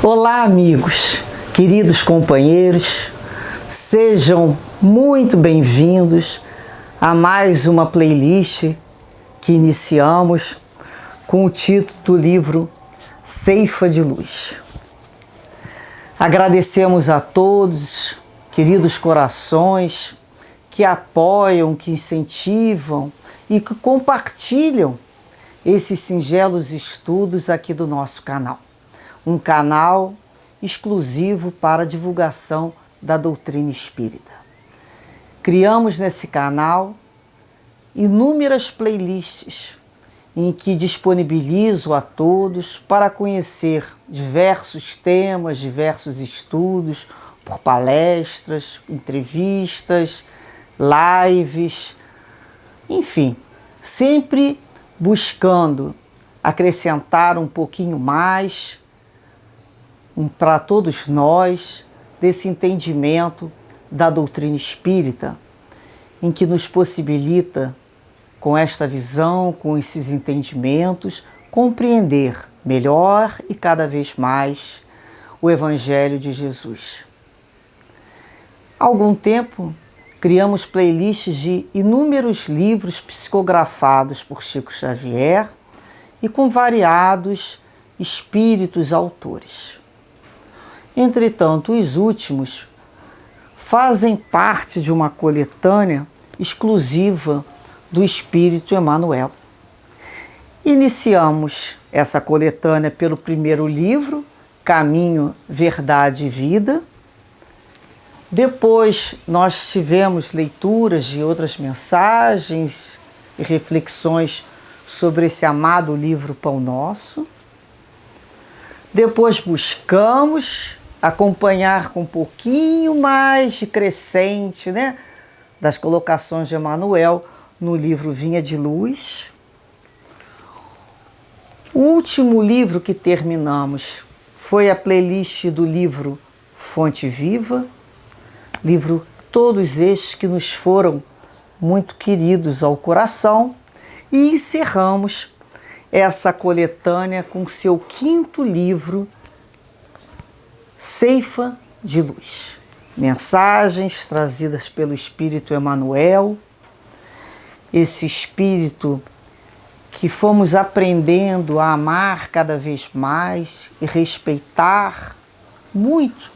Olá, amigos, queridos companheiros, sejam muito bem-vindos a mais uma playlist que iniciamos com o título do livro Ceifa de Luz. Agradecemos a todos, queridos corações, que apoiam, que incentivam e que compartilham esses singelos estudos aqui do nosso canal. Um canal exclusivo para a divulgação da doutrina espírita. Criamos nesse canal inúmeras playlists em que disponibilizo a todos para conhecer diversos temas, diversos estudos, por palestras, entrevistas, lives, enfim, sempre buscando acrescentar um pouquinho mais para todos nós desse entendimento da doutrina espírita, em que nos possibilita, com esta visão, com esses entendimentos, compreender melhor e cada vez mais o Evangelho de Jesus. Há algum tempo, criamos playlists de inúmeros livros psicografados por Chico Xavier e com variados espíritos autores. Entretanto, os últimos fazem parte de uma coletânea exclusiva do Espírito Emmanuel. Iniciamos essa coletânea pelo primeiro livro, Caminho, Verdade e Vida. Depois nós tivemos leituras de outras mensagens e reflexões sobre esse amado livro Pão Nosso. Depois buscamos acompanhar com um pouquinho mais de crescente, das colocações de Emmanuel no livro Vinha de Luz. O último livro que terminamos foi a playlist do livro Fonte Viva, livro todos estes que nos foram muito queridos ao coração, e encerramos essa coletânea com seu quinto livro, Ceifa de Luz. Mensagens trazidas pelo Espírito Emmanuel, esse Espírito que fomos aprendendo a amar cada vez mais e respeitar muito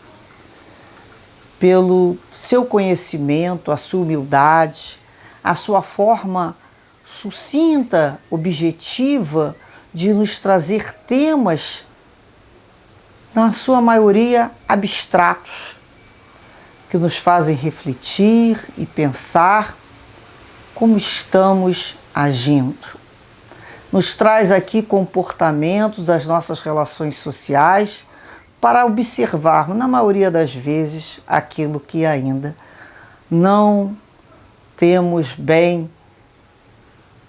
pelo seu conhecimento, a sua humildade, a sua forma sucinta, objetiva de nos trazer temas, na sua maioria abstratos, que nos fazem refletir e pensar como estamos agindo. Nos traz aqui comportamentos das nossas relações sociais para observarmos, na maioria das vezes, aquilo que ainda não temos bem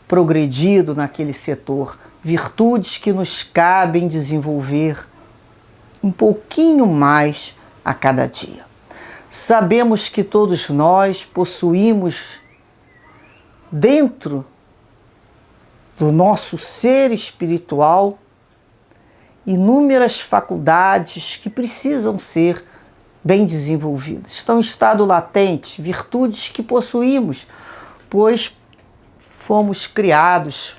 progredido naquele setor, virtudes que nos cabem desenvolver um pouquinho mais a cada dia. Sabemos que todos nós possuímos dentro do nosso ser espiritual inúmeras faculdades que precisam ser bem desenvolvidas. Estão em estado latente, virtudes que possuímos, pois fomos criados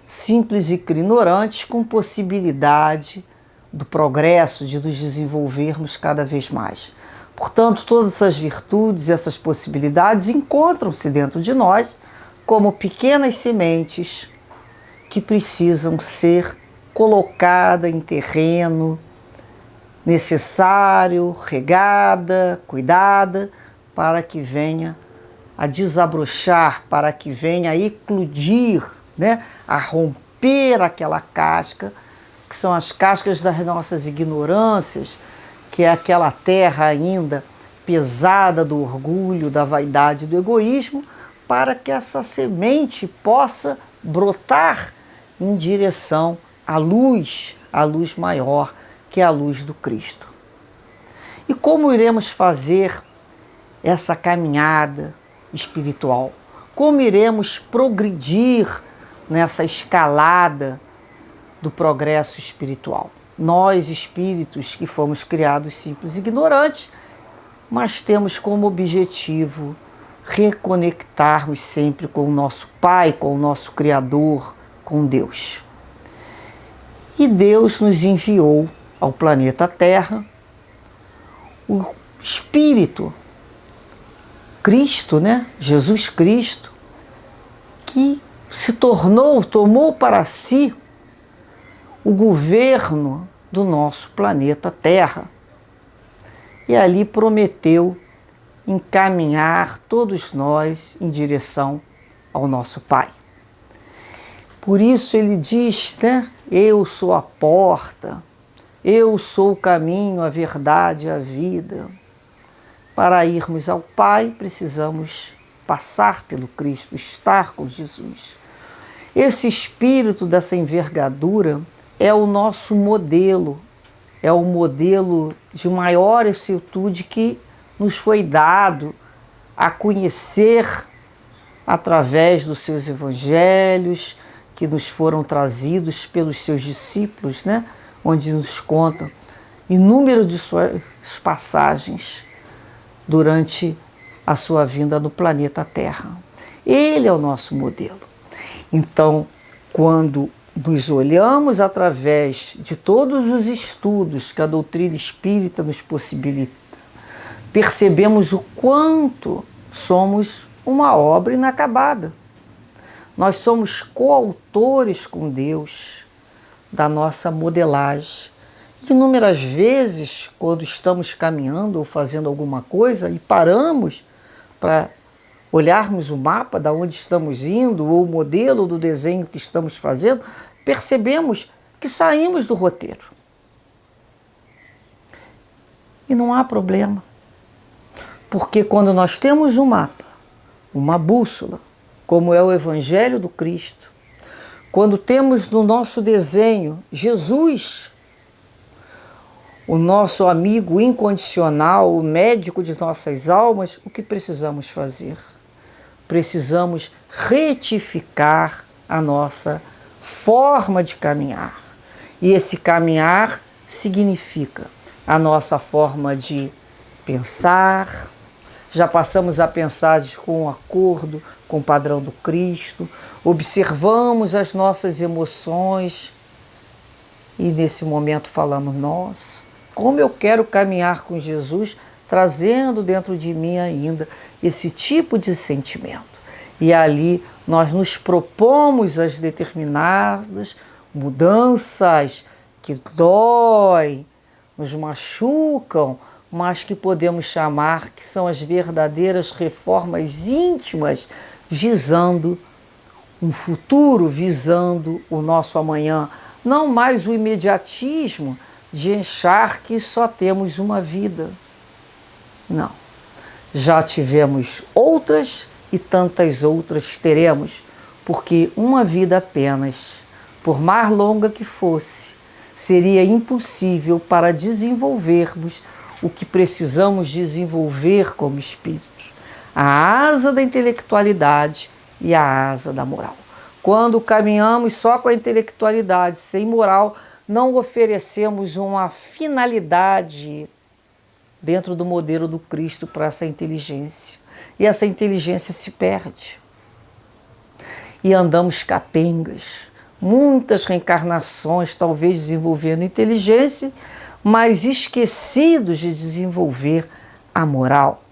simples e ignorantes com possibilidade do progresso, de nos desenvolvermos cada vez mais. Portanto, todas essas virtudes, essas possibilidades encontram-se dentro de nós como pequenas sementes que precisam ser colocadas em terreno necessário, regada, cuidada, para que venha a desabrochar, para que venha a eclodir, a romper aquela casca, que são as cascas das nossas ignorâncias, que é aquela terra ainda pesada do orgulho, da vaidade, do egoísmo, para que essa semente possa brotar em direção à luz maior, que é a luz do Cristo. E como iremos fazer essa caminhada espiritual? Como iremos progredir nessa escalada do progresso espiritual? nós espíritos que fomos criados simples e ignorantes, mas temos como objetivo reconectarmos sempre com o nosso Pai, com o nosso Criador, com Deus. E Deus nos enviou ao planeta Terra o Espírito, Cristo, né? Jesus Cristo, que tomou para si o governo do nosso planeta Terra. E ali prometeu encaminhar todos nós em direção ao nosso Pai. Por isso ele diz, né? Eu sou a porta, eu sou o caminho, a verdade e a vida. Para irmos ao Pai, precisamos passar pelo Cristo, estar com Jesus. Esse espírito dessa envergadura é o nosso modelo, é o modelo de maior excitude que nos foi dado a conhecer através dos seus evangelhos, que nos foram trazidos pelos seus discípulos, né? Onde nos contam inúmero de suas passagens durante a sua vinda no planeta Terra. Ele é o nosso modelo. Então, quando nos olhamos através de todos os estudos que a doutrina espírita nos possibilita, percebemos o quanto somos uma obra inacabada. Nós somos coautores com Deus da nossa modelagem. Inúmeras vezes, quando estamos caminhando ou fazendo alguma coisa e paramos para olharmos o mapa de onde estamos indo ou o modelo do desenho que estamos fazendo, percebemos que saímos do roteiro. E não há problema. Porque quando nós temos um mapa, uma bússola, como é o Evangelho do Cristo, quando temos no nosso desenho Jesus, o nosso amigo incondicional, o médico de nossas almas, o que precisamos fazer? Precisamos retificar a nossa forma de caminhar. E esse caminhar significa a nossa forma de pensar. Já passamos a pensar com acordo com o padrão do Cristo, observamos as nossas emoções e nesse momento falamos, nossa, como eu quero caminhar com Jesus, trazendo dentro de mim ainda esse tipo de sentimento. E ali nós nos propomos as determinadas mudanças que doem, nos machucam, mas que podemos chamar que são as verdadeiras reformas íntimas, visando um futuro, visando o nosso amanhã. Não mais o imediatismo de achar que só temos uma vida. Não. Já tivemos outras e tantas outras teremos, porque uma vida apenas, por mais longa que fosse, seria impossível para desenvolvermos o que precisamos desenvolver como espírito. A asa da intelectualidade e a asa da moral. Quando caminhamos só com a intelectualidade, sem moral, não oferecemos uma finalidade dentro do modelo do Cristo para essa inteligência. E essa inteligência se perde. E andamos capengas. Muitas reencarnações, talvez desenvolvendo inteligência, mas esquecidos de desenvolver a moral,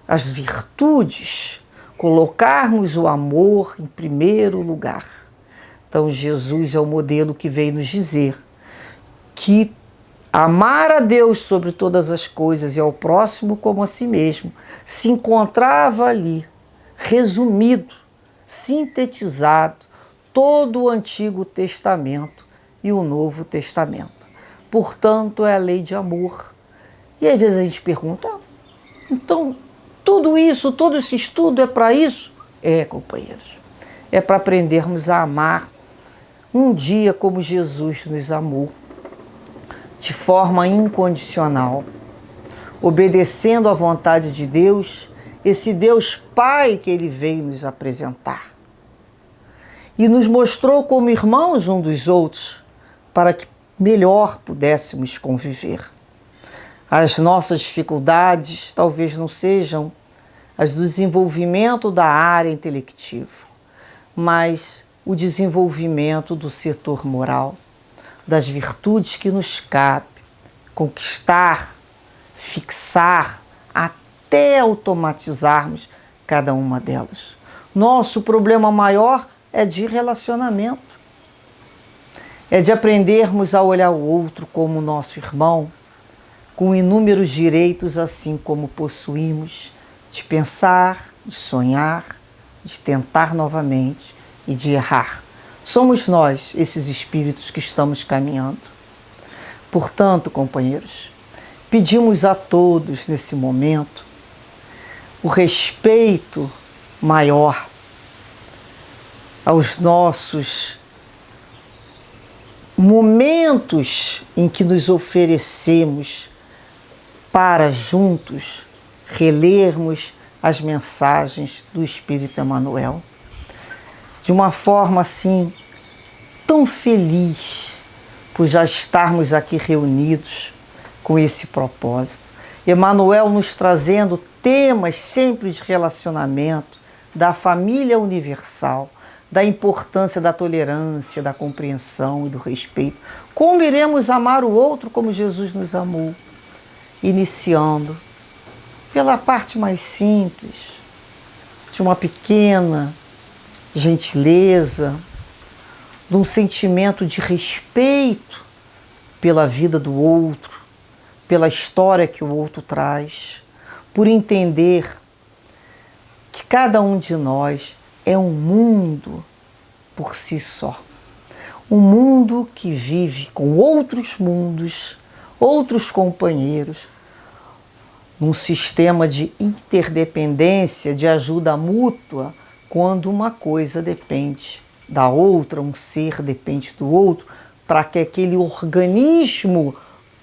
as virtudes, colocarmos o amor em primeiro lugar. Então Jesus é o modelo que veio nos dizer que amar a Deus sobre todas as coisas e ao próximo como a si mesmo se encontrava ali, resumido, sintetizado, todo o Antigo Testamento e o Novo Testamento. Portanto, é a lei de amor. E às vezes a gente pergunta, então tudo isso, todo esse estudo é para isso? É, companheiros. É para aprendermos a amar um dia como Jesus nos amou, de forma incondicional, obedecendo à vontade de Deus, esse Deus Pai que Ele veio nos apresentar. E nos mostrou como irmãos um dos outros, para que melhor pudéssemos conviver. As nossas dificuldades talvez não sejam as do desenvolvimento da área intelectiva, mas o desenvolvimento do setor moral, das virtudes que nos cabe conquistar, fixar, até automatizarmos cada uma delas. Nosso problema maior é de relacionamento. É de aprendermos a olhar o outro como nosso irmão, com inúmeros direitos assim como possuímos, de pensar, de sonhar, de tentar novamente e de errar. Somos nós, esses espíritos que estamos caminhando. Portanto, companheiros, pedimos a todos nesse momento o respeito maior aos nossos momentos em que nos oferecemos para juntos relermos as mensagens do Espírito Emmanuel de uma forma assim tão feliz por já estarmos aqui reunidos com esse propósito. Emmanuel nos trazendo temas sempre de relacionamento, da família universal, da importância da tolerância, da compreensão e do respeito. Como iremos amar o outro como Jesus nos amou? Iniciando pela parte mais simples, de uma pequena gentileza, de um sentimento de respeito pela vida do outro, pela história que o outro traz, por entender que cada um de nós é um mundo por si só. Um mundo que vive com outros mundos, outros companheiros, num sistema de interdependência, de ajuda mútua, quando uma coisa depende da outra, um ser depende do outro, para que aquele organismo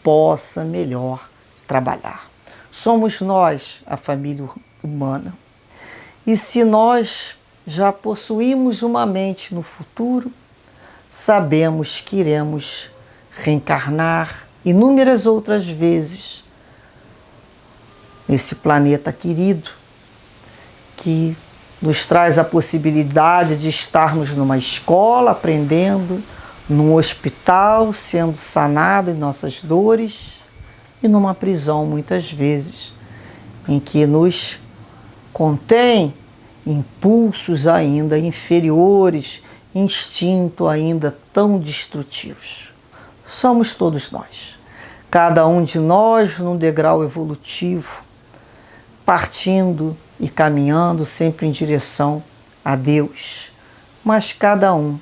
possa melhor trabalhar. Somos nós, a família humana. E se nós já possuímos uma mente no futuro, sabemos que iremos reencarnar inúmeras outras vezes nesse planeta querido, que nos traz a possibilidade de estarmos numa escola aprendendo, num hospital sendo sanado em nossas dores e numa prisão muitas vezes, em que nos contém impulsos ainda inferiores, instinto ainda tão destrutivos. Somos todos nós, cada um de nós num degrau evolutivo, partindo e caminhando sempre em direção a Deus, mas cada um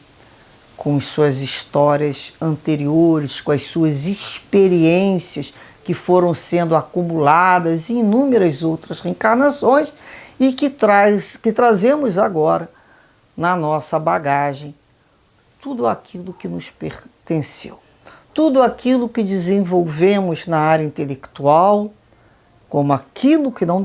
com as suas histórias anteriores, com as suas experiências que foram sendo acumuladas em inúmeras outras reencarnações e que trazemos agora na nossa bagagem tudo aquilo que nos pertenceu, tudo aquilo que desenvolvemos na área intelectual, como aquilo que não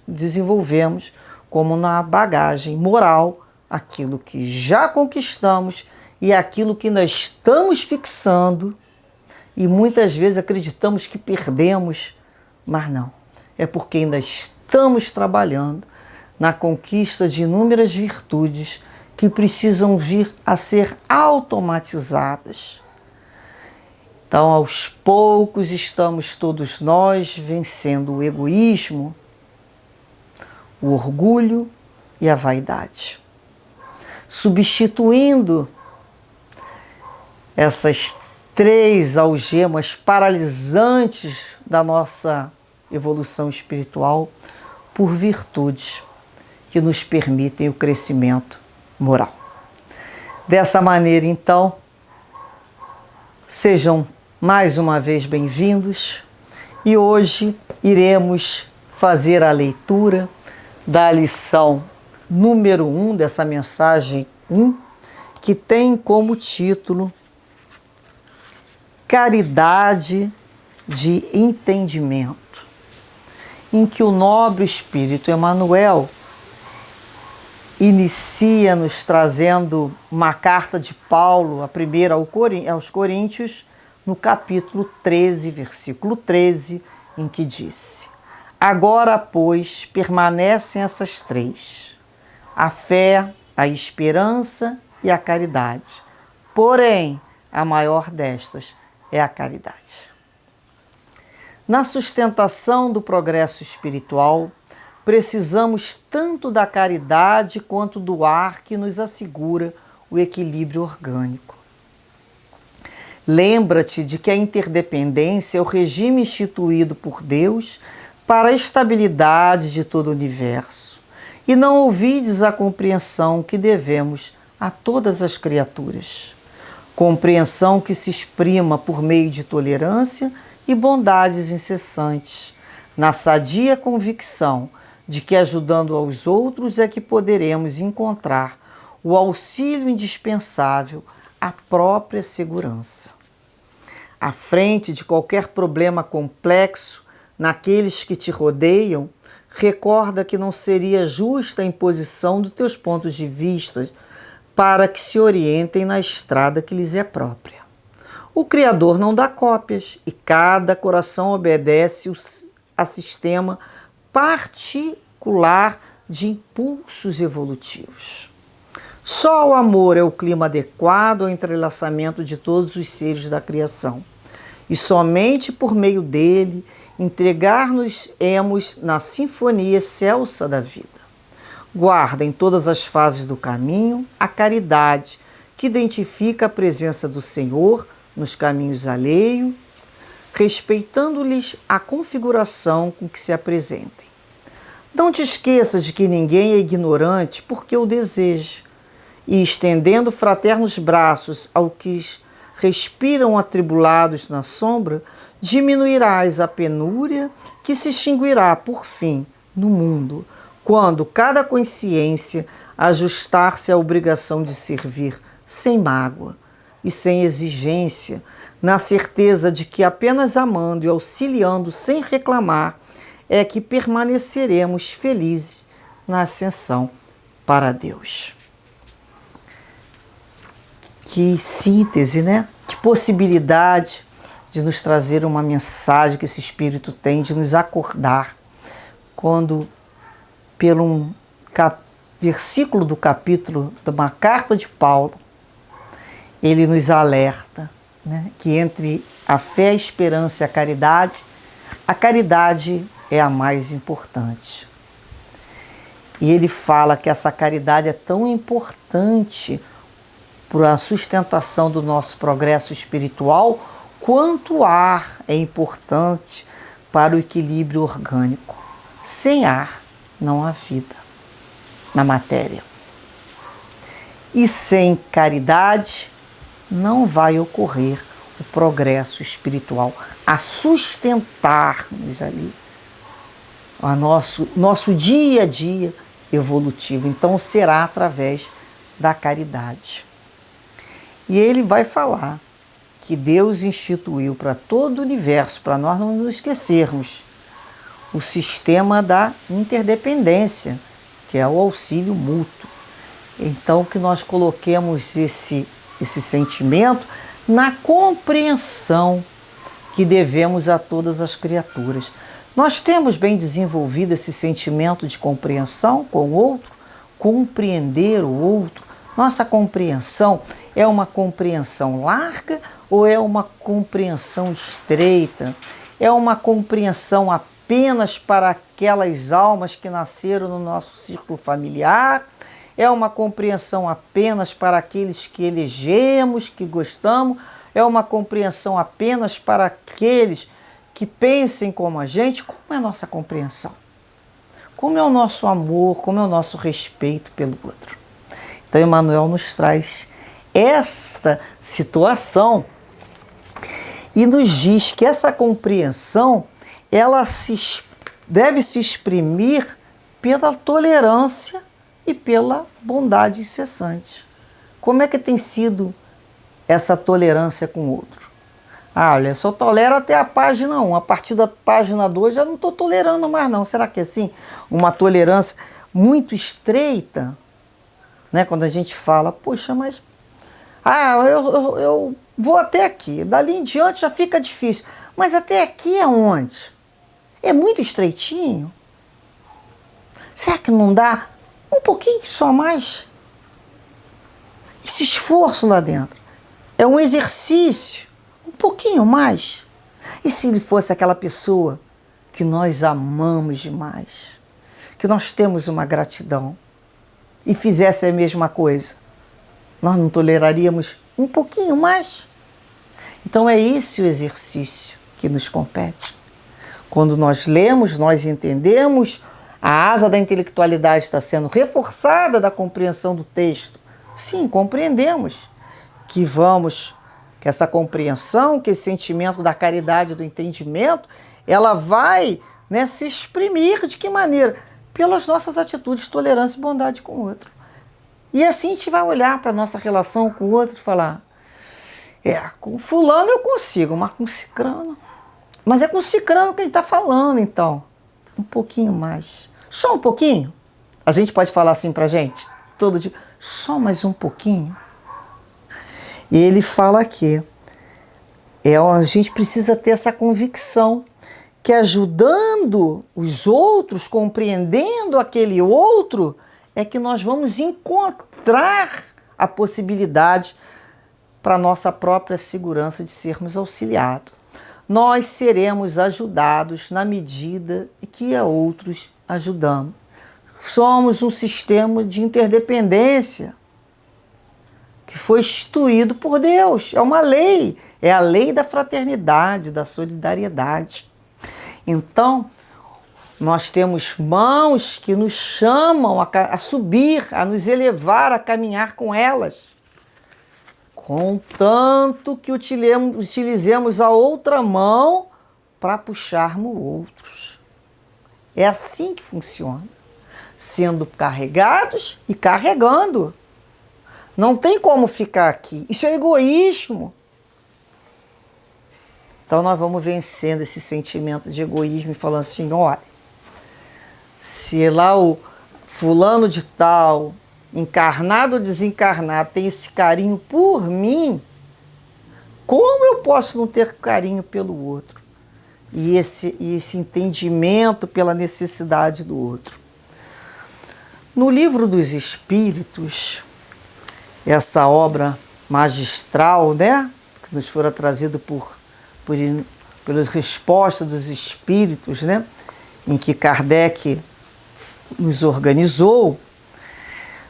desenvolvemos, como na bagagem moral, aquilo que já conquistamos e aquilo que nós estamos fixando e muitas vezes acreditamos que perdemos, mas não. É porque ainda estamos trabalhando na conquista de inúmeras virtudes que precisam vir a ser automatizadas. Então, aos poucos, estamos todos nós vencendo o egoísmo, o orgulho e a vaidade, substituindo essas 3 algemas paralisantes da nossa evolução espiritual por virtudes que nos permitem o crescimento moral. Dessa maneira, então, sejam mais uma vez bem-vindos e hoje iremos fazer a leitura da lição número 1 dessa mensagem 1, que tem como título Caridade de Entendimento, em que o nobre Espírito Emmanuel inicia nos trazendo uma carta de Paulo, a primeira aos Coríntios, no capítulo 13, versículo 13, em que disse: agora, pois, permanecem essas três: a fé, a esperança e a caridade. Porém, a maior destas é a caridade. Na sustentação do progresso espiritual, precisamos tanto da caridade quanto do ar que nos assegura o equilíbrio orgânico. Lembra-te de que a interdependência é o regime instituído por Deus para a estabilidade de todo o universo, e não ouvides a compreensão que devemos a todas as criaturas. Compreensão que se exprima por meio de tolerância e bondades incessantes, na sadia convicção de que, ajudando aos outros, é que poderemos encontrar o auxílio indispensável à própria segurança. À frente de qualquer problema complexo, naqueles que te rodeiam, recorda que não seria justa a imposição dos teus pontos de vista para que se orientem na estrada que lhes é própria. O Criador não dá cópias e cada coração obedece a sistema particular de impulsos evolutivos. Só o amor é o clima adequado ao entrelaçamento de todos os seres da criação, e somente por meio dele entregar-nos-emos na sinfonia excelsa da vida. Guarda em todas as fases do caminho a caridade que identifica a presença do Senhor nos caminhos alheios, respeitando-lhes a configuração com que se apresentem. Não te esqueças de que ninguém é ignorante porque o deseja, e estendendo fraternos braços ao que respiram atribulados na sombra, diminuirás a penúria que se extinguirá por fim no mundo, quando cada consciência ajustar-se à obrigação de servir sem mágoa e sem exigência, na certeza de que apenas amando e auxiliando sem reclamar é que permaneceremos felizes na ascensão para Deus. Que síntese, né? Que possibilidade de nos trazer uma mensagem que esse Espírito tem, de nos acordar quando, pelo versículo do capítulo de uma carta de Paulo, ele nos alerta, né, que entre a fé, a esperança e a caridade é a mais importante. E ele fala que essa caridade é tão importante para a sustentação do nosso progresso espiritual, quanto o ar é importante para o equilíbrio orgânico. Sem ar não há vida na matéria. E sem caridade não vai ocorrer o progresso espiritual, a sustentar-nos ali o nosso dia a dia evolutivo. Então será através da caridade. E ele vai falar que Deus instituiu para todo o universo, para nós não nos esquecermos, o sistema da interdependência, que é o auxílio mútuo. Então, que nós coloquemos esse sentimento na compreensão que devemos a todas as criaturas. Nós temos bem desenvolvido esse sentimento de compreensão com o outro, compreender o outro. Nossa compreensão é uma compreensão larga ou é uma compreensão estreita? É uma compreensão apenas para aquelas almas que nasceram no nosso círculo familiar? É uma compreensão apenas para aqueles que elegemos, que gostamos? É uma compreensão apenas para aqueles que pensem como a gente? Como é a nossa compreensão? Como é o nosso amor? Como é o nosso respeito pelo outro? Então, Emmanuel nos traz esta situação e nos diz que essa compreensão ela deve se exprimir pela tolerância e pela bondade incessante. Como é que tem sido essa tolerância com o outro? Olha, eu só tolero até a página 1, a partir da página 2 já não estou tolerando mais não. Será que é assim? Uma tolerância muito estreita? Né? Quando a gente fala, poxa, mas eu vou até aqui, dali em diante já fica difícil. Mas até aqui é onde? É muito estreitinho? Será que não dá um pouquinho só mais? Esse esforço lá dentro é um exercício, um pouquinho mais. E se ele fosse aquela pessoa que nós amamos demais, que nós temos uma gratidão, e fizesse a mesma coisa, nós não toleraríamos um pouquinho mais? Então é esse o exercício que nos compete. Quando nós lemos, nós entendemos, a asa da intelectualidade está sendo reforçada da compreensão do texto. Sim, compreendemos que essa compreensão, que esse sentimento da caridade, do entendimento, ela vai, né, se exprimir de que maneira? Pelas nossas atitudes de tolerância e bondade com o outro. E assim a gente vai olhar para a nossa relação com o outro e falar, com fulano eu consigo, mas com cicrano. Mas é com cicrano que a gente está falando, então. Um pouquinho mais. Só um pouquinho? A gente pode falar assim para a gente? Todo dia. Só mais um pouquinho? E ele fala aqui, a gente precisa ter essa convicção que ajudando os outros, compreendendo aquele outro, é que nós vamos encontrar a possibilidade para a nossa própria segurança de sermos auxiliados. Nós seremos ajudados na medida em que a outros ajudamos. Somos um sistema de interdependência que foi instituído por Deus. É uma lei, é a lei da fraternidade, da solidariedade. Então, nós temos mãos que nos chamam a subir, a nos elevar, a caminhar com elas. Contanto que utilizemos a outra mão para puxarmos outros. É assim que funciona. Sendo carregados e carregando. Não tem como ficar aqui. Isso é egoísmo. Então nós vamos vencendo esse sentimento de egoísmo e falando assim, olha, se lá o fulano de tal, encarnado ou desencarnado, tem esse carinho por mim, como eu posso não ter carinho pelo outro? E esse entendimento pela necessidade do outro. No Livro dos Espíritos, essa obra magistral, né, que nos fora trazida pelas respostas dos Espíritos, né, em que Kardec nos organizou,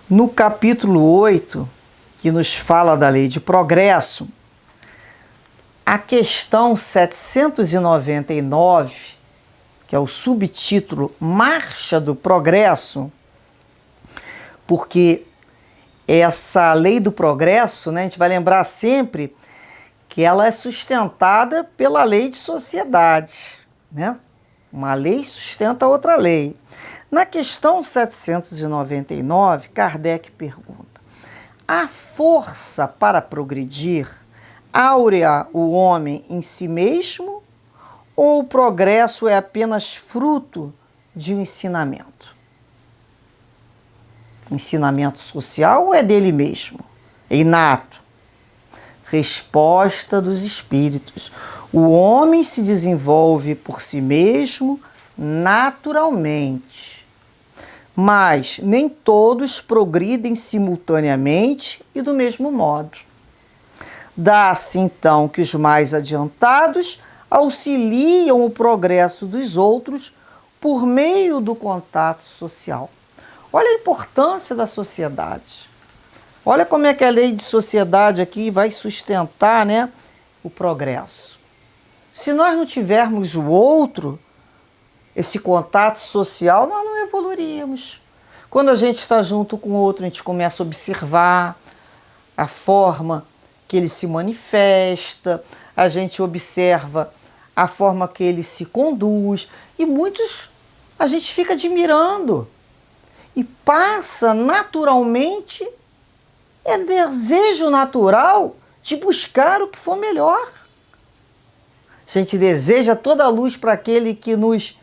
no capítulo 8, que nos fala da lei de progresso, a questão 799, que é o subtítulo Marcha do Progresso, porque essa lei do progresso, né, a gente vai lembrar sempre que ela é sustentada pela lei de sociedade, né? Uma lei sustenta outra lei. Na questão 799, Kardec pergunta: a força para progredir áurea o homem em si mesmo ou o progresso é apenas fruto de um ensinamento? O ensinamento social ou é dele mesmo? É inato? Resposta dos Espíritos: o homem se desenvolve por si mesmo naturalmente, mas nem todos progridem simultaneamente e do mesmo modo. Dá-se então que os mais adiantados auxiliam o progresso dos outros por meio do contato social. Olha a importância da sociedade. Olha como é que a lei de sociedade aqui vai sustentar, né, o progresso. Se nós não tivermos o outro, esse contato social, nós não evoluiríamos. Quando a gente está junto com o outro, a gente começa a observar a forma que ele se manifesta, a gente observa a forma que ele se conduz, e muitos a gente fica admirando e passa naturalmente, é desejo natural de buscar o que for melhor. A gente deseja toda a luz para aquele que nos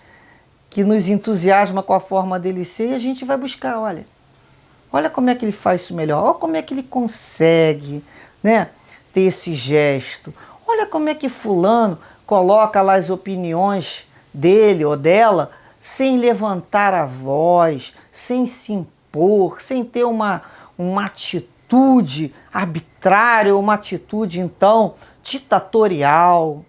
entusiasma com a forma dele ser, e a gente vai buscar, olha como é que ele faz isso melhor, olha como é que ele consegue, né, ter esse gesto. Olha como é que fulano coloca lá as opiniões dele ou dela sem levantar a voz, sem se impor, sem ter uma atitude arbitrária, uma atitude, então, ditatorial.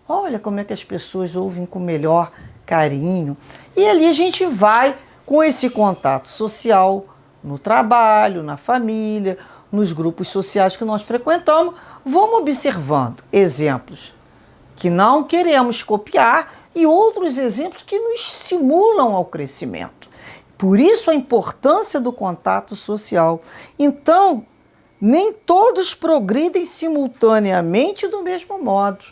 Olha como é que as pessoas ouvem com melhor carinho. E ali a gente vai com esse contato social, no trabalho, na família, nos grupos sociais que nós frequentamos, vamos observando exemplos que não queremos copiar e outros exemplos que nos estimulam ao crescimento. Por isso a importância do contato social. Então, nem todos progridem simultaneamente do mesmo modo.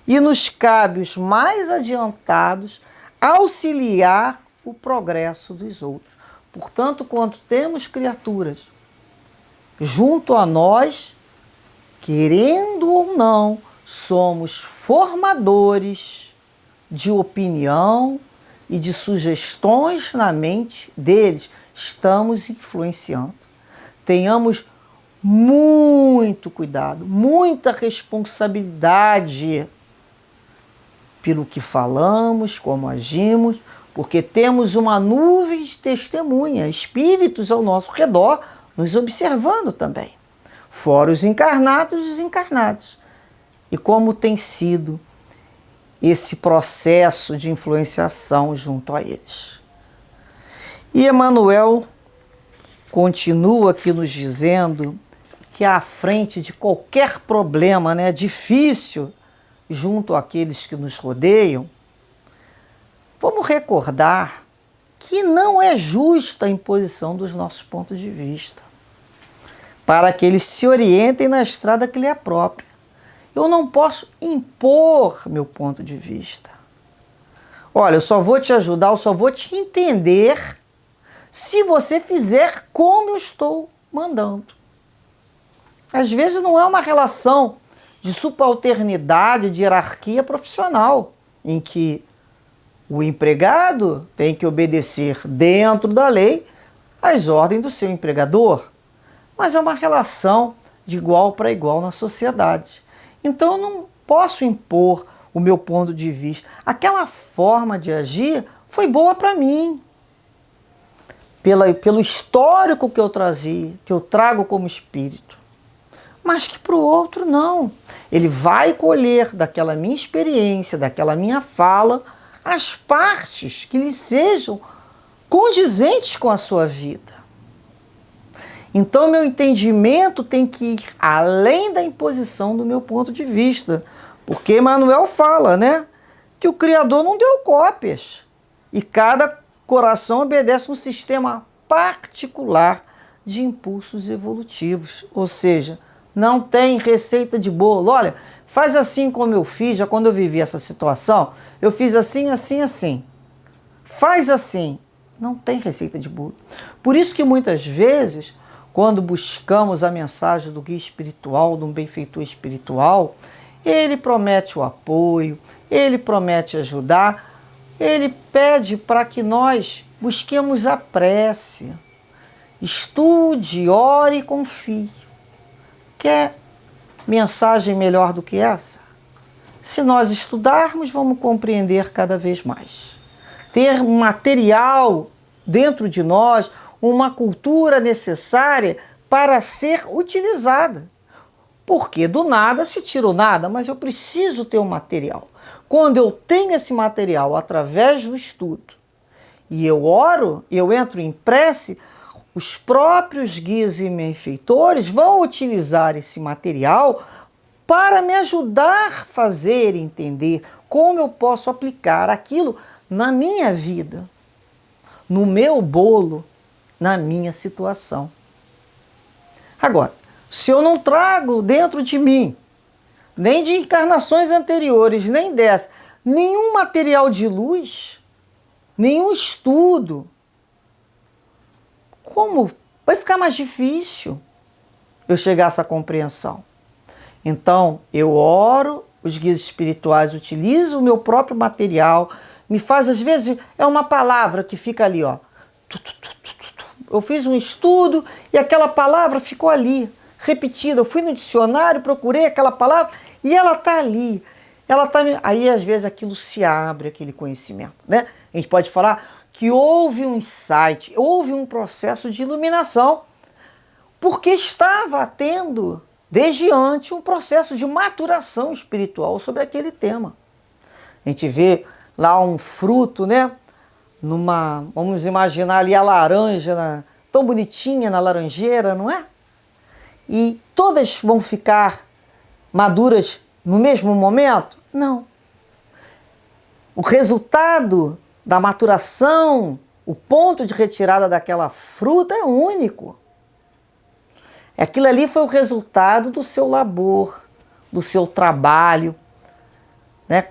E nos cabe os mais adiantados auxiliar o progresso dos outros. Portanto, quando temos criaturas junto a nós, querendo ou não, somos formadores de opinião e de sugestões na mente deles. Estamos influenciando. Tenhamos muito cuidado, muita responsabilidade pelo que falamos, como agimos, porque temos uma nuvem de testemunha, espíritos ao nosso redor, nos observando também. Fora os encarnados e desencarnados. E como tem sido esse processo de influenciação junto a eles. E Emmanuel continua aqui nos dizendo que à frente de qualquer problema, difícil junto àqueles que nos rodeiam, vamos recordar que não é justa a imposição dos nossos pontos de vista, para que eles se orientem na estrada que lhe é própria. Eu não posso impor meu ponto de vista. Olha, eu só vou te ajudar, eu só vou te entender se você fizer como eu estou mandando. Às vezes não é uma relação de subalternidade, de hierarquia profissional, em que o empregado tem que obedecer dentro da lei às ordens do seu empregador, mas é uma relação de igual para igual na sociedade. Então eu não posso impor o meu ponto de vista. Aquela forma de agir foi boa para mim, pelo histórico que eu trazia, que eu trago como espírito. Mas que para o outro não. Ele vai colher daquela minha experiência, daquela minha fala, as partes que lhe sejam condizentes com a sua vida. Então, meu entendimento tem que ir além da imposição do meu ponto de vista. Porque Emmanuel fala, que o Criador não deu cópias. E cada coração obedece um sistema particular de impulsos evolutivos. Ou seja, não tem receita de bolo. Olha, faz assim como eu fiz, já quando eu vivi essa situação, eu fiz assim, assim, assim. Faz assim. Não tem receita de bolo. Por isso que muitas vezes, quando buscamos a mensagem do guia espiritual, de um benfeitor espiritual, ele promete o apoio, ele promete ajudar, ele pede para que nós busquemos a prece. Estude, ore e confie. Quer mensagem melhor do que essa? Se nós estudarmos, vamos compreender cada vez mais. Ter um material dentro de nós, uma cultura necessária para ser utilizada. Porque do nada se tira o nada, mas eu preciso ter um material. Quando eu tenho esse material através do estudo e eu oro, eu entro em prece, os próprios guias e benfeitores vão utilizar esse material para me ajudar a fazer entender como eu posso aplicar aquilo na minha vida, no meu bolo, na minha situação. Agora, se eu não trago dentro de mim, nem de encarnações anteriores, nem dessa, nenhum material de luz, nenhum estudo, como vai ficar mais difícil eu chegar a essa compreensão? Então, eu oro, os guias espirituais utilizam o meu próprio material, me faz, às vezes, é uma palavra que fica ali, ó. Eu fiz um estudo e aquela palavra ficou ali, repetida. Eu fui no dicionário, procurei aquela palavra e ela está ali. Aí, às vezes, aquilo se abre, aquele conhecimento, né? A gente pode falar que houve um insight, houve um processo de iluminação, porque estava tendo, desde antes, um processo de maturação espiritual sobre aquele tema. A gente vê lá um fruto, né? Vamos imaginar ali a laranja, tão bonitinha na laranjeira, não é? E todas vão ficar maduras no mesmo momento? Não. O resultado da maturação, o ponto de retirada daquela fruta é único. Aquilo ali foi o resultado do seu labor, do seu trabalho, né?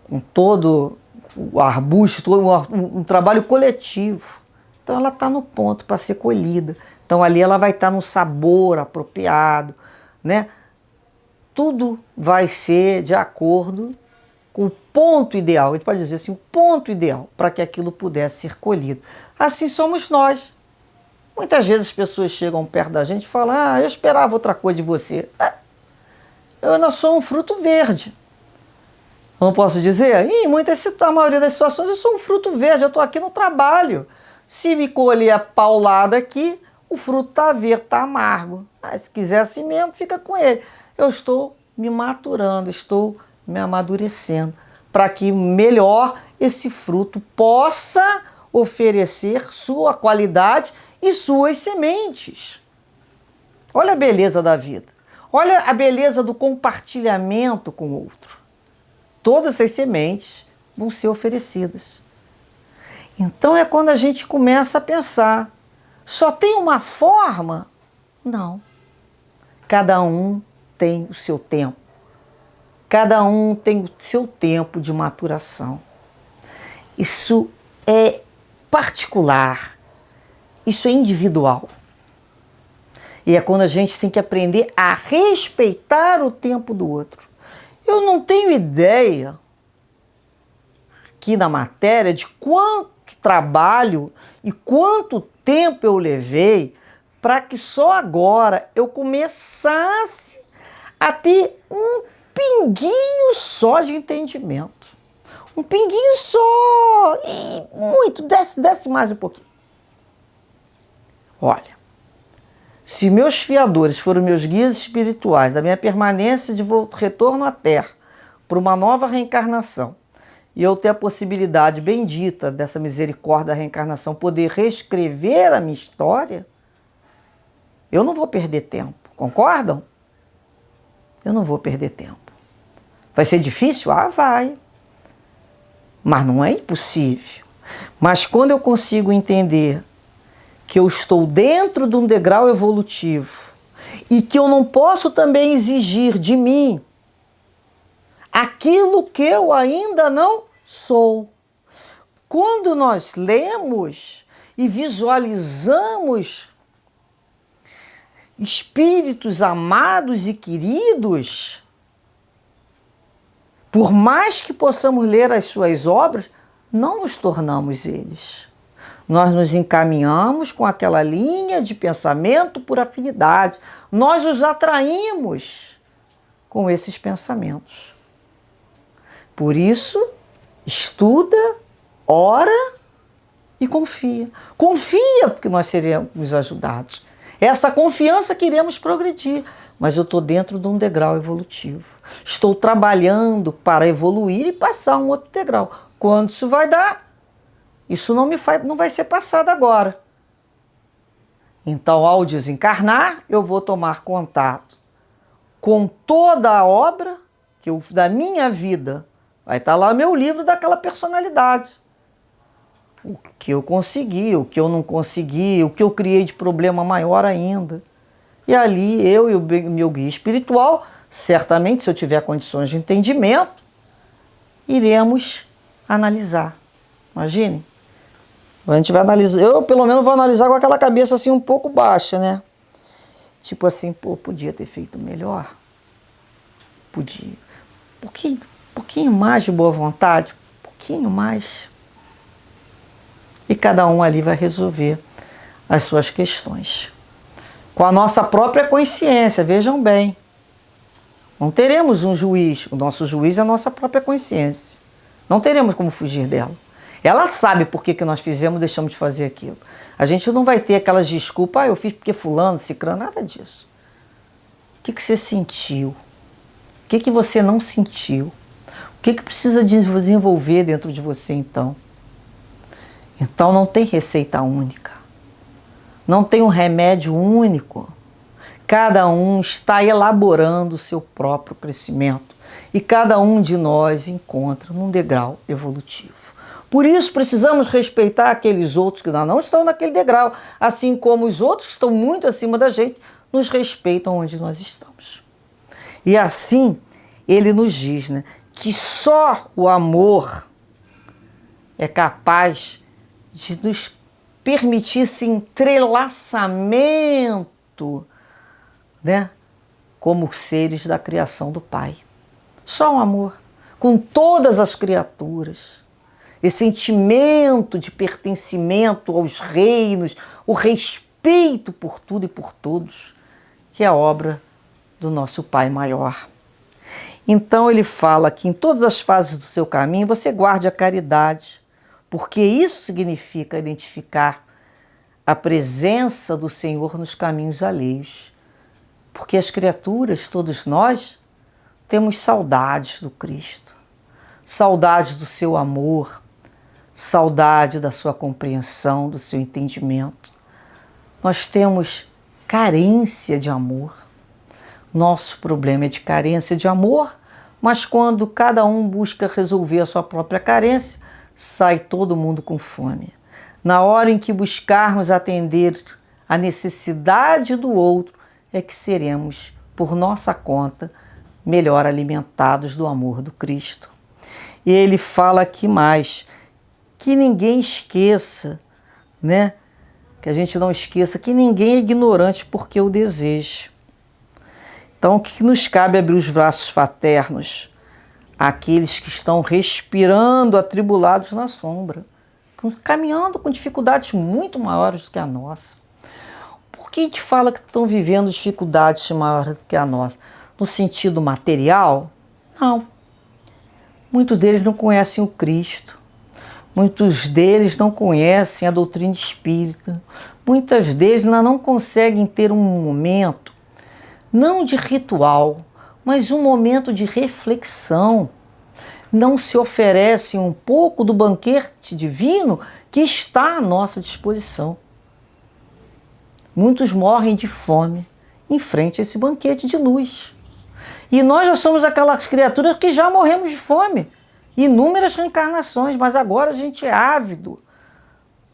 Com todo o arbusto, um trabalho coletivo. Então ela está no ponto para ser colhida. Então ali ela vai estar no sabor apropriado, né? Tudo vai ser de acordo com o ponto ideal. A gente pode dizer assim, o ponto ideal para que aquilo pudesse ser colhido. Assim somos nós. Muitas vezes as pessoas chegam perto da gente e falam: eu esperava outra coisa de você. Eu ainda sou um fruto verde. Não posso dizer? A maioria das situações eu sou um fruto verde, eu estou aqui no trabalho. Se me colher a paulada aqui, o fruto está verde, está amargo. Se quiser assim mesmo, fica com ele. Eu estou me maturando, estou me amadurecendo, para que melhor esse fruto possa oferecer sua qualidade e suas sementes. Olha a beleza da vida. Olha a beleza do compartilhamento com o outro. Todas essas sementes vão ser oferecidas. Então é quando a gente começa a pensar, só tem uma forma? Não. Cada um tem o seu tempo. Cada um tem o seu tempo de maturação. Isso é particular. Isso é individual. E é quando a gente tem que aprender a respeitar o tempo do outro. Eu não tenho ideia, aqui na matéria, de quanto trabalho e quanto tempo eu levei para que só agora eu começasse a ter um pinguinho só de entendimento. Um pinguinho só, e muito, desce mais um pouquinho. Olha, se meus fiadores foram meus guias espirituais da minha permanência de retorno à Terra para uma nova reencarnação, e eu ter a possibilidade bendita dessa misericórdia da reencarnação poder reescrever a minha história, eu não vou perder tempo, concordam? Eu não vou perder tempo. Vai ser difícil? Vai. Mas não é impossível. Mas quando eu consigo entender que eu estou dentro de um degrau evolutivo e que eu não posso também exigir de mim aquilo que eu ainda não sou. Quando nós lemos e visualizamos espíritos amados e queridos, por mais que possamos ler as suas obras, não nos tornamos eles. Nós nos encaminhamos com aquela linha de pensamento por afinidade. Nós os atraímos com esses pensamentos. Por isso, estuda, ora e confia. Confia porque nós seremos ajudados. É essa confiança que iremos progredir. Mas eu estou dentro de um degrau evolutivo. Estou trabalhando para evoluir e passar um outro degrau. Quando isso vai dar? Isso não vai ser passado agora. Então, ao desencarnar, eu vou tomar contato com toda a obra da minha vida. Vai estar lá meu livro daquela personalidade. O que eu consegui, o que eu não consegui, o que eu criei de problema maior ainda. E ali eu e o meu guia espiritual, certamente, se eu tiver condições de entendimento, iremos analisar. Imagine. A gente vai analisar, eu pelo menos vou analisar com aquela cabeça assim um pouco baixa, né? Tipo assim, podia ter feito melhor. Podia. Pouquinho mais de boa vontade, pouquinho mais. E cada um ali vai resolver as suas questões. com a nossa própria consciência, vejam bem. Não teremos um juiz, o nosso juiz é a nossa própria consciência. Não teremos como fugir dela. Ela sabe por que nós fizemos, deixamos de fazer aquilo. A gente não vai ter aquelas desculpas, eu fiz porque fulano, ciclano, nada disso. O que você sentiu? O que você não sentiu? O que precisa desenvolver dentro de você então? Então não tem receita única. Não tem um remédio único. Cada um está elaborando o seu próprio crescimento. E cada um de nós encontra num degrau evolutivo. Por isso precisamos respeitar aqueles outros que não estão naquele degrau, assim como os outros que estão muito acima da gente nos respeitam onde nós estamos. E assim ele nos diz, né, que só o amor é capaz de nos permitir esse entrelaçamento, né, como seres da criação do Pai. Só um amor, com todas as criaturas. Esse sentimento de pertencimento aos reinos, o respeito por tudo e por todos, que é a obra do nosso Pai maior. Então ele fala que em todas as fases do seu caminho você guarde a caridade, porque isso significa identificar a presença do Senhor nos caminhos alheios. Porque as criaturas, todos nós, temos saudades do Cristo, saudade do seu amor, saudade da sua compreensão, do seu entendimento. Nós temos carência de amor. Nosso problema é de carência de amor, mas quando cada um busca resolver a sua própria carência, sai todo mundo com fome. Na hora em que buscarmos atender a necessidade do outro, é que seremos, por nossa conta, melhor alimentados do amor do Cristo. E ele fala aqui mais, que ninguém esqueça, né? Que a gente não esqueça que ninguém é ignorante porque o deseja. Então, o que nos cabe abrir os braços fraternos àqueles que estão respirando atribulados na sombra, caminhando com dificuldades muito maiores do que a nossa. Por que a gente fala que estão vivendo dificuldades maiores do que a nossa? No sentido material? Não. Muitos deles não conhecem o Cristo. Muitos deles não conhecem a doutrina espírita. Muitos deles não conseguem ter um momento, não de ritual, mas um momento de reflexão. Não se oferecem um pouco do banquete divino que está à nossa disposição. Muitos morrem de fome em frente a esse banquete de luz. E nós já somos aquelas criaturas que já morremos de fome. Inúmeras reencarnações, mas agora a gente é ávido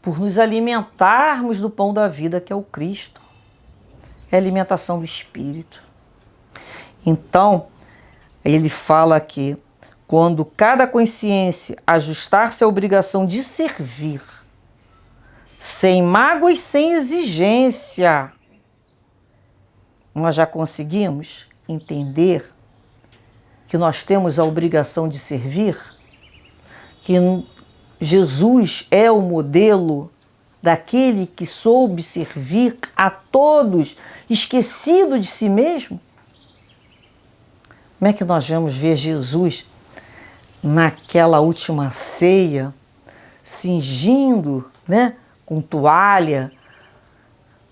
por nos alimentarmos do pão da vida, que é o Cristo. É a alimentação do Espírito. Então, ele fala aqui, quando cada consciência ajustar-se à obrigação de servir, sem mágoa e sem exigência, nós já conseguimos entender que nós temos a obrigação de servir, que Jesus é o modelo daquele que soube servir a todos, esquecido de si mesmo. Como é que nós vamos ver Jesus naquela última ceia, cingindo, né, com toalha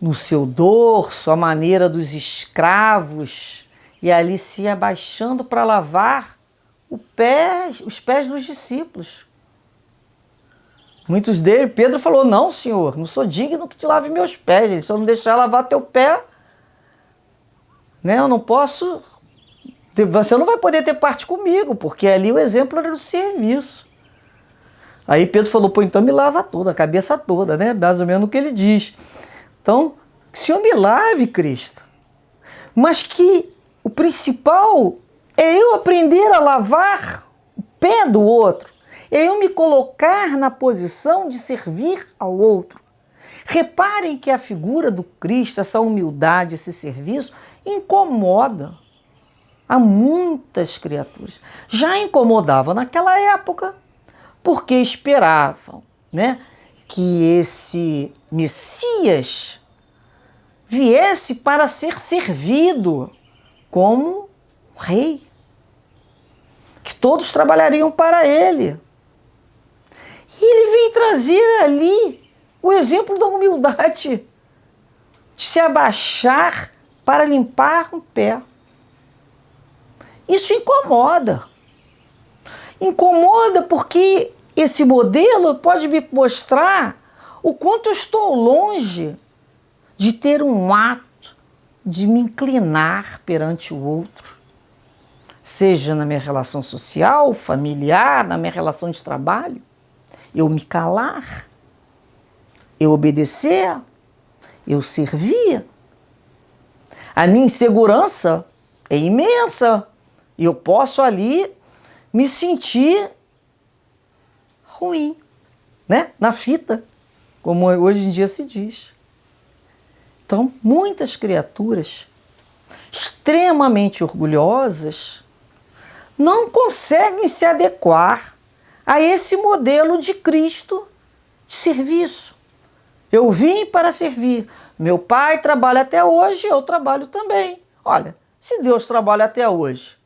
no seu dorso, à maneira dos escravos, e ali se abaixando para lavar os pés dos discípulos. Muitos deles, Pedro falou, não, Senhor, não sou digno que te lave meus pés, se eu não deixar lavar teu pé, né, eu não posso, você não vai poder ter parte comigo, porque ali o exemplo era do serviço. Aí Pedro falou, pô, então me lava toda, a cabeça toda, né, mais ou menos o que ele diz. Então, que o Senhor me lave, Cristo, mas que o principal é eu aprender a lavar o pé do outro, é eu me colocar na posição de servir ao outro. Reparem que a figura do Cristo, essa humildade, esse serviço, incomoda a muitas criaturas. Já incomodava naquela época, porque esperavam, né, que esse Messias viesse para ser servido como um rei, que todos trabalhariam para ele. E ele vem trazer ali o exemplo da humildade, de se abaixar para limpar um pé. Isso incomoda. Incomoda porque esse modelo pode me mostrar o quanto eu estou longe de ter um ato de me inclinar perante o outro, seja na minha relação social, familiar, na minha relação de trabalho, eu me calar, eu obedecer, eu servir. A minha insegurança é imensa e eu posso ali me sentir ruim, né? Na fita, como hoje em dia se diz. Então, muitas criaturas extremamente orgulhosas não conseguem se adequar a esse modelo de Cristo de serviço. Eu vim para servir. Meu pai trabalha até hoje, eu trabalho também. Olha, se Deus trabalha até hoje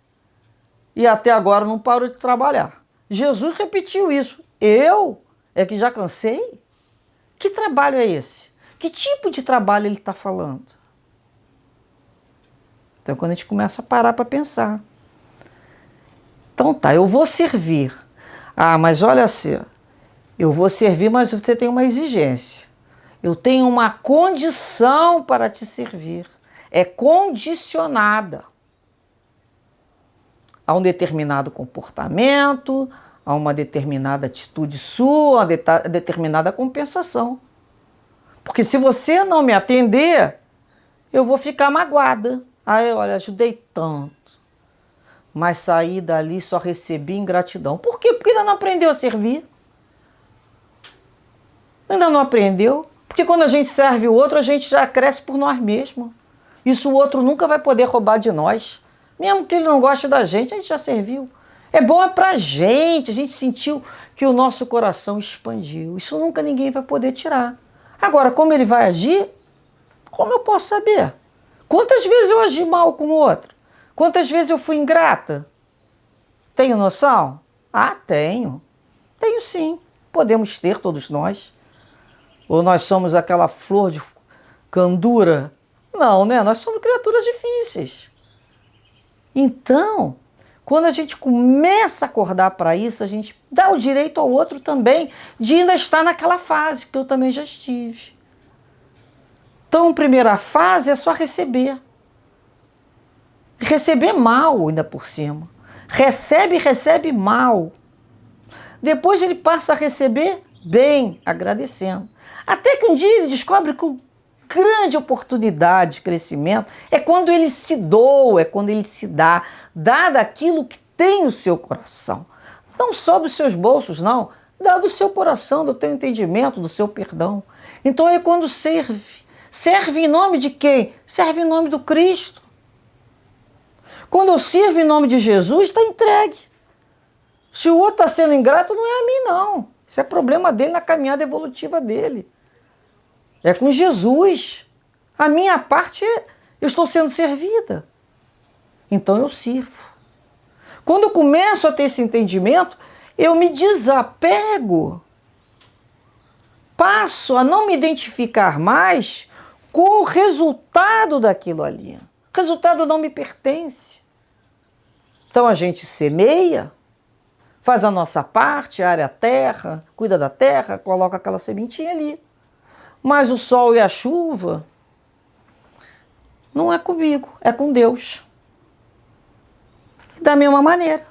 e até agora não parou de trabalhar, Jesus repetiu isso. Eu é que já cansei? Que trabalho é esse? Que tipo de trabalho ele está falando? Então, quando a gente começa a parar para pensar. Então tá, eu vou servir. Ah, mas olha assim, eu vou servir, mas você tem uma exigência. Eu tenho uma condição para te servir. É condicionada a um determinado comportamento, a uma determinada atitude sua, a determinada compensação. Porque se você não me atender, eu vou ficar magoada. Aí, olha, ajudei tanto, mas saí dali só recebi ingratidão. Por quê? Porque ainda não aprendeu a servir. Ainda não aprendeu. Porque quando a gente serve o outro, a gente já cresce por nós mesmos. Isso o outro nunca vai poder roubar de nós. Mesmo que ele não goste da gente, a gente já serviu. É bom é pra gente, a gente sentiu que o nosso coração expandiu. Isso nunca ninguém vai poder tirar. Agora, como ele vai agir? Como eu posso saber? Quantas vezes eu agi mal com o outro? Quantas vezes eu fui ingrata? Tenho noção? Ah, tenho. Tenho sim. Podemos ter todos nós. Ou nós somos aquela flor de candura? Não, né? Nós somos criaturas difíceis. Então, quando a gente começa a acordar para isso, a gente dá o direito ao outro também de ainda estar naquela fase que eu também já estive. Então, a primeira fase é só receber. Receber mal ainda por cima. Recebe mal. Depois ele passa a receber bem, agradecendo. Até que um dia ele descobre que a grande oportunidade de crescimento é quando ele se doa, é quando ele se dá daquilo que tem o seu coração. Não só dos seus bolsos, não. Dá do seu coração, do teu entendimento, do seu perdão. Então é quando serve. Serve em nome de quem? Serve em nome do Cristo. Quando eu sirvo em nome de Jesus, está entregue. Se o outro está sendo ingrato, não é a mim, não. Isso é problema dele na caminhada evolutiva dele. É com Jesus. A minha parte, eu estou sendo servida. Então eu sirvo. Quando eu começo a ter esse entendimento, eu me desapego. Passo a não me identificar mais com o resultado daquilo ali. O resultado não me pertence. Então a gente semeia, faz a nossa parte, área a terra, cuida da terra, coloca aquela sementinha ali. Mas o sol e a chuva não é comigo, é com Deus. Da mesma maneira,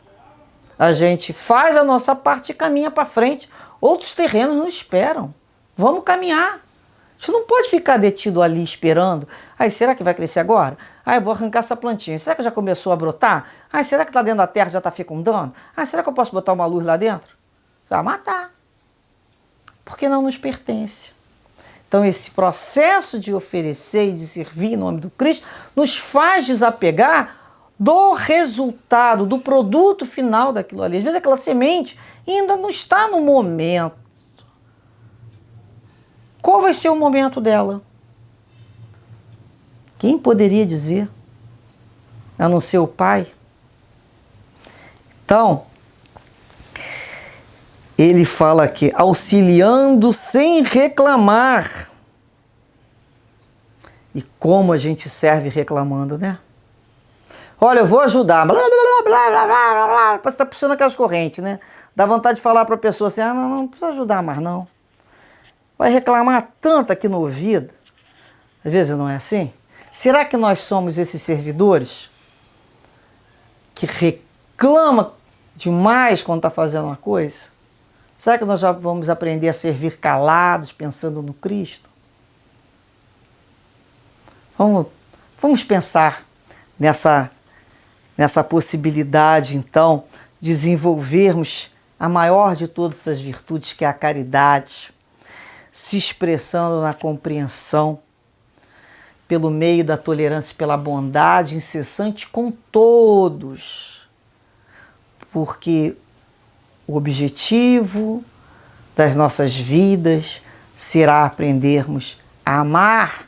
a gente faz a nossa parte e caminha para frente. Outros terrenos nos esperam. Vamos caminhar. A gente não pode ficar detido ali esperando. Ai, será que vai crescer agora? Ai, eu vou arrancar essa plantinha. Será que já começou a brotar? Ai, será que lá dentro da terra já está fecundando? Ai, será que eu posso botar uma luz lá dentro? Vai matar. Porque não nos pertence. Então, esse processo de oferecer e de servir em nome do Cristo nos faz desapegar do resultado, do produto final daquilo ali. Às vezes aquela semente ainda não está no momento. Qual vai ser o momento dela? Quem poderia dizer? A não ser o Pai? Então, ele fala aqui, auxiliando sem reclamar. E como a gente serve reclamando, né? Olha, eu vou ajudar. Blá, blá, blá, blá, blá, blá, blá. Você está puxando aquelas correntes, né? Dá vontade de falar para a pessoa assim, não precisa ajudar mais não. Vai reclamar tanto aqui no ouvido. Às vezes não é assim? Será que nós somos esses servidores que reclamam demais quando está fazendo uma coisa? Será que nós já vamos aprender a servir calados, pensando no Cristo? Vamos pensar nessa possibilidade, então, de desenvolvermos a maior de todas as virtudes, que é a caridade, se expressando na compreensão, pelo meio da tolerância e pela bondade incessante com todos. Porque o objetivo das nossas vidas será aprendermos a amar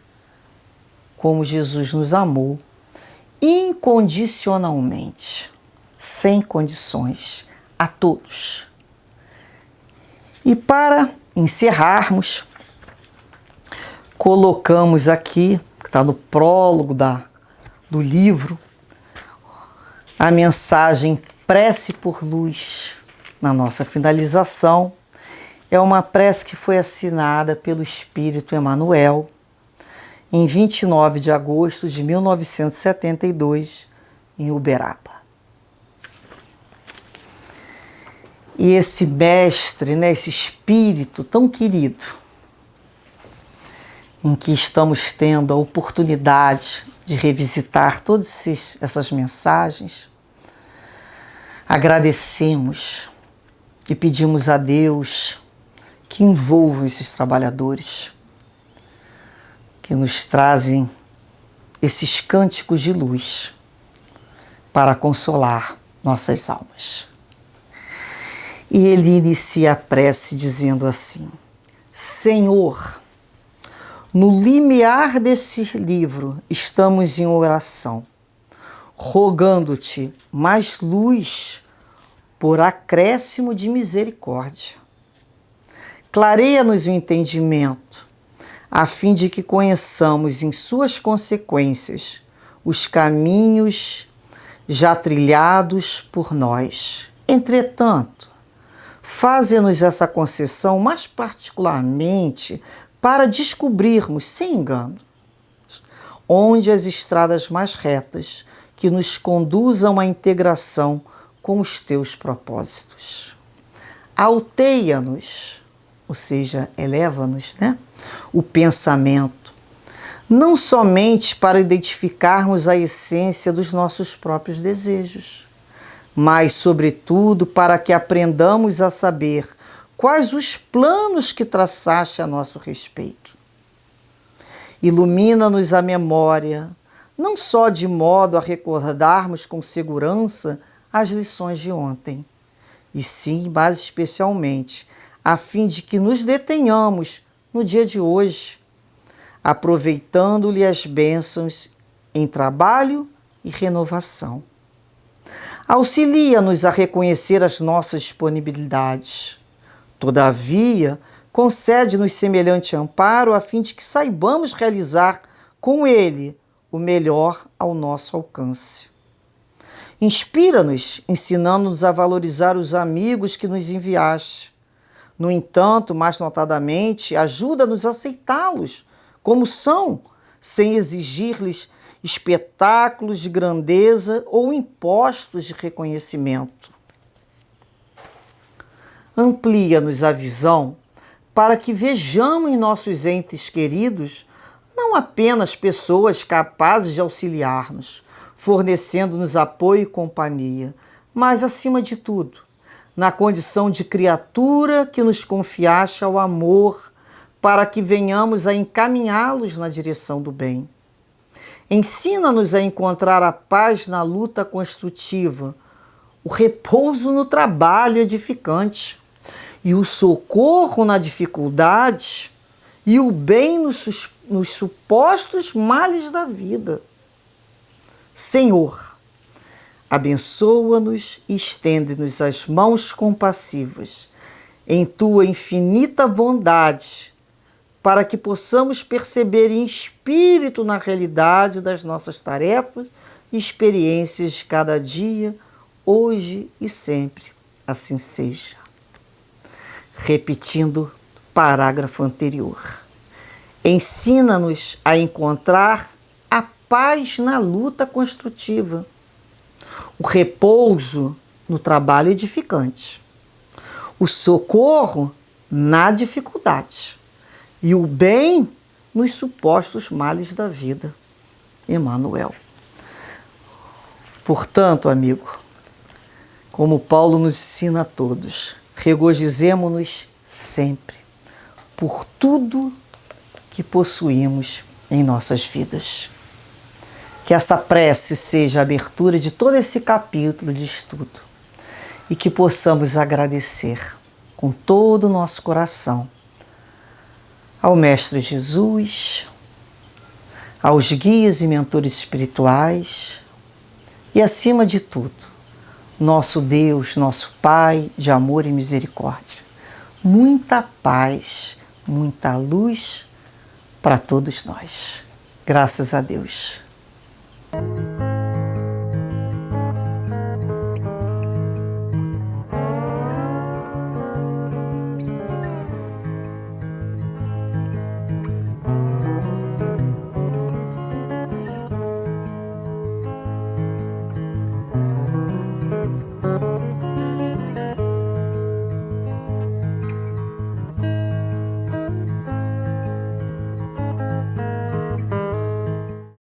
como Jesus nos amou, incondicionalmente, sem condições, a todos. E para encerrarmos, colocamos aqui, que está no prólogo do livro, a mensagem Prece por Luz. Na nossa finalização, é uma prece que foi assinada pelo Espírito Emmanuel em 29 de agosto de 1972, em Uberaba. E esse mestre, né, esse espírito tão querido, em que estamos tendo a oportunidade de revisitar todas essas mensagens, agradecemos e pedimos a Deus que envolva esses trabalhadores, que nos trazem esses cânticos de luz para consolar nossas almas. E ele inicia a prece dizendo assim: Senhor, no limiar desse livro estamos em oração, rogando-te mais luz por acréscimo de misericórdia. Clareia-nos o entendimento, a fim de que conheçamos em suas consequências os caminhos já trilhados por nós. Entretanto, faze-nos essa concessão mais particularmente para descobrirmos, sem engano, onde as estradas mais retas que nos conduzam à integração com os teus propósitos. Alteia-nos, ou seja, eleva-nos, né, o pensamento, não somente para identificarmos a essência dos nossos próprios desejos, mas, sobretudo, para que aprendamos a saber quais os planos que traçaste a nosso respeito. Ilumina-nos a memória, não só de modo a recordarmos com segurança as lições de ontem, e sim, mais especialmente, a fim de que nos detenhamos no dia de hoje, aproveitando-lhe as bênçãos em trabalho e renovação. Auxilia-nos a reconhecer as nossas disponibilidades. Todavia, concede-nos semelhante amparo a fim de que saibamos realizar com ele o melhor ao nosso alcance. Inspira-nos, ensinando-nos a valorizar os amigos que nos enviaste. No entanto, mais notadamente, ajuda-nos a aceitá-los como são, sem exigir-lhes espetáculos de grandeza ou impostos de reconhecimento. Amplia-nos a visão para que vejamos em nossos entes queridos não apenas pessoas capazes de auxiliar-nos, fornecendo-nos apoio e companhia, mas, acima de tudo, na condição de criatura que nos confiaste ao amor, para que venhamos a encaminhá-los na direção do bem. Ensina-nos a encontrar a paz na luta construtiva, o repouso no trabalho edificante, e o socorro na dificuldade, e o bem nos supostos males da vida. Senhor, abençoa-nos e estende-nos as mãos compassivas em tua infinita bondade, para que possamos perceber em espírito na realidade das nossas tarefas e experiências de cada dia, hoje e sempre. Assim seja. Repetindo o parágrafo anterior. Ensina-nos a encontrar a paz na luta construtiva, o repouso no trabalho edificante, o socorro na dificuldade e o bem nos supostos males da vida. Emmanuel. Portanto, amigo, como Paulo nos ensina a todos, regozijemo-nos sempre por tudo que possuímos em nossas vidas. Que essa prece seja a abertura de todo esse capítulo de estudo e que possamos agradecer com todo o nosso coração ao Mestre Jesus, aos guias e mentores espirituais e, acima de tudo, nosso Deus, nosso Pai de amor e misericórdia. Muita paz, muita luz para todos nós. Graças a Deus.